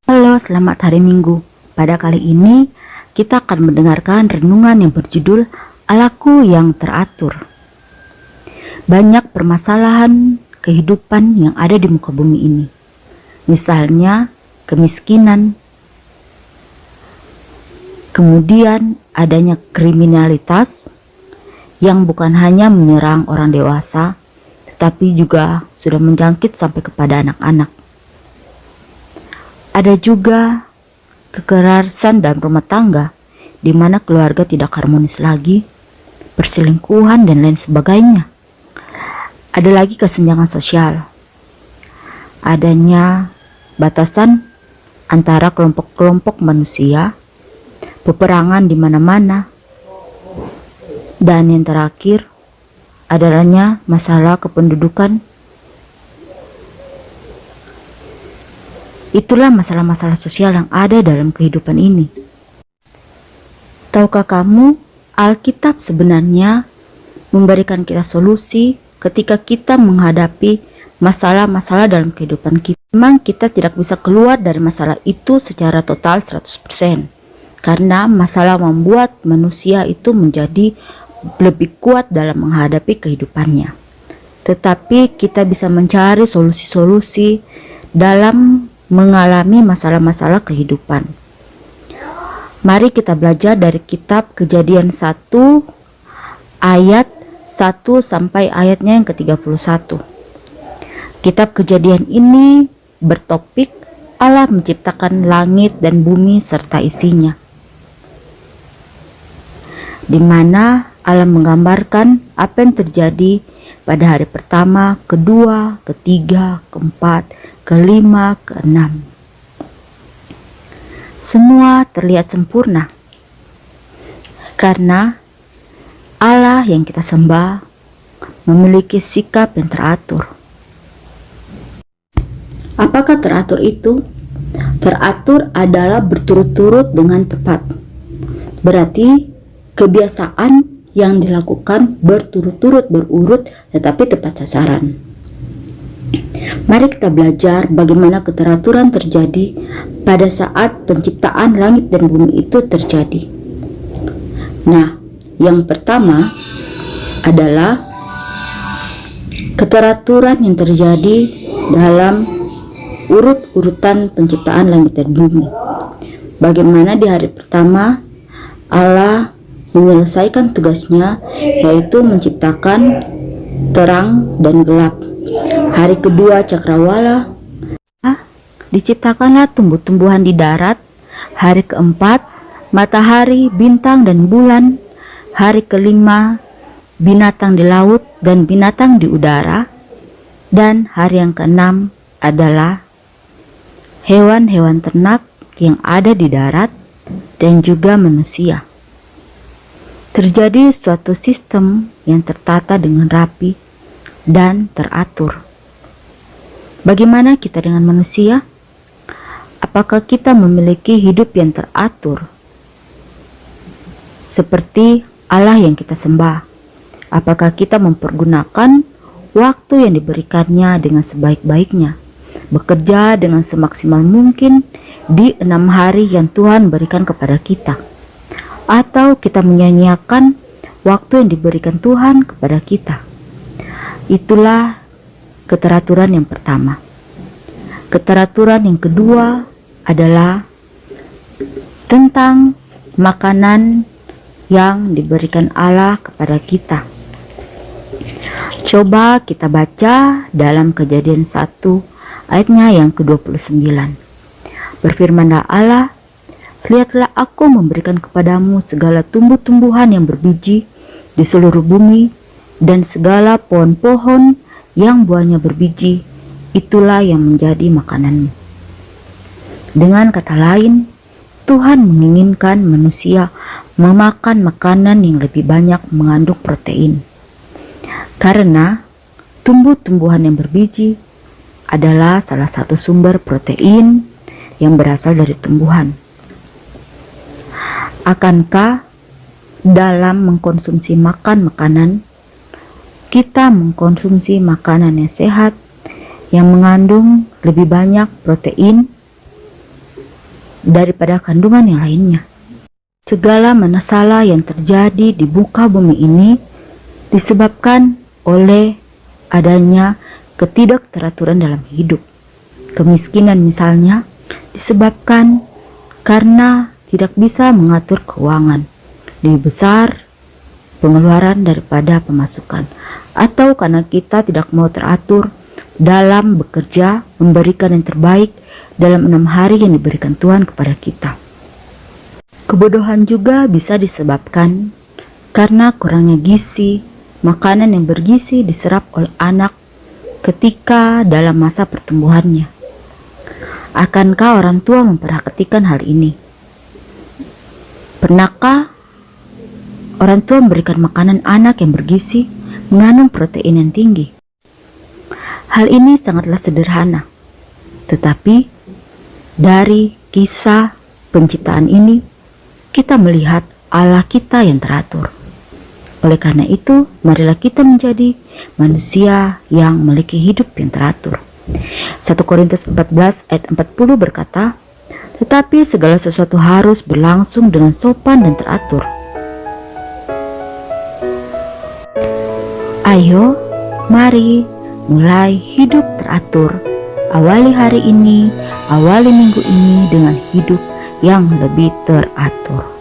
Halo, selamat hari Minggu. Pada kali ini kita akan mendengarkan renungan yang berjudul Allahku yang teratur. Banyak permasalahan kehidupan yang ada di muka bumi ini. Misalnya kemiskinan, kemudian adanya kriminalitas yang bukan hanya menyerang orang dewasa, tetapi juga sudah menjangkit sampai kepada anak-anak. Ada juga kekerasan dalam rumah tangga, di mana keluarga tidak harmonis lagi, perselingkuhan dan lain sebagainya. Ada lagi kesenjangan sosial, adanya batasan antara kelompok-kelompok manusia, peperangan di mana-mana, dan yang terakhir adanya masalah kependudukan. Itulah masalah-masalah sosial yang ada dalam kehidupan ini. Tahukah kamu, Alkitab sebenarnya memberikan kita solusi ketika kita menghadapi masalah-masalah dalam kehidupan kita. Memang kita tidak bisa keluar dari masalah itu secara total 100%. Karena masalah membuat manusia itu menjadi lebih kuat dalam menghadapi kehidupannya. Tetapi kita bisa mencari solusi-solusi dalam mengalami masalah-masalah kehidupan. Mari kita belajar dari kitab Kejadian 1 ayat 1 sampai ayatnya yang ke-31. Kitab Kejadian ini bertopik Allah menciptakan langit dan bumi serta isinya, di mana Allah menggambarkan apa yang terjadi pada hari pertama, kedua, ketiga, keempat, kelima, keenam. Semua terlihat sempurna karena Allah yang kita sembah memiliki sikap yang teratur. Apakah teratur itu? Teratur adalah berturut-turut dengan tepat. Berarti kebiasaan yang dilakukan berturut-turut, berurut, tetapi tepat sasaran. Mari kita belajar bagaimana keteraturan terjadi pada saat penciptaan langit dan bumi itu terjadi. Nah, yang pertama adalah keteraturan yang terjadi dalam urut-urutan penciptaan langit dan bumi. Bagaimana di hari pertama Allah menyelesaikan tugasnya, yaitu menciptakan terang dan gelap. Hari kedua cakrawala, diciptakanlah tumbuh-tumbuhan di darat. Hari keempat matahari, bintang dan bulan. Hari kelima binatang di laut dan binatang di udara. Dan hari yang keenam adalah hewan-hewan ternak yang ada di darat dan juga manusia. Terjadi suatu sistem yang tertata dengan rapi dan teratur. Bagaimana kita dengan manusia? Apakah kita memiliki hidup yang teratur seperti Allah yang kita sembah? Apakah kita mempergunakan waktu yang diberikannya dengan sebaik-baiknya, bekerja dengan semaksimal mungkin di 6 hari yang Tuhan berikan kepada kita? Atau kita menyanyiakan waktu yang diberikan Tuhan kepada kita? Itulah keteraturan yang pertama. Keteraturan yang kedua adalah tentang makanan yang diberikan Allah kepada kita. Coba kita baca dalam Kejadian 1 ayatnya yang ke-29. Berfirmanlah Allah, lihatlah aku memberikan kepadamu segala tumbuh-tumbuhan yang berbiji di seluruh bumi dan segala pohon-pohon yang buahnya berbiji, itulah yang menjadi makananmu. Dengan kata lain, Tuhan menginginkan manusia memakan makanan yang lebih banyak mengandung protein. Karena tumbuh-tumbuhan yang berbiji adalah salah satu sumber protein yang berasal dari tumbuhan. Akankah dalam mengkonsumsi makanan, kita mengkonsumsi makanan yang sehat, yang mengandung lebih banyak protein daripada kandungan yang lainnya. Segala masalah yang terjadi di muka bumi ini disebabkan oleh adanya ketidakteraturan dalam hidup. Kemiskinan misalnya disebabkan karena tidak bisa mengatur keuangan, lebih besar pengeluaran daripada pemasukan, atau karena kita tidak mau teratur dalam bekerja, memberikan yang terbaik dalam 6 hari yang diberikan Tuhan kepada kita. Kebodohan juga bisa disebabkan karena kurangnya gizi. Makanan yang bergizi diserap oleh anak ketika dalam masa pertumbuhannya. Akankah orang tua memperhatikan hal ini? Pernahkah orang tua memberikan makanan anak yang bergizi, mengandung protein yang tinggi? Hal ini sangatlah sederhana, tetapi dari kisah penciptaan ini kita melihat Allah kita yang teratur. Oleh karena itu, marilah kita menjadi manusia yang memiliki hidup yang teratur. 1 Korintus 14 ayat 40 berkata, "Tetapi segala sesuatu harus berlangsung dengan sopan dan teratur." Ayo, mari mulai hidup teratur. Awali hari ini, awali minggu ini dengan hidup yang lebih teratur.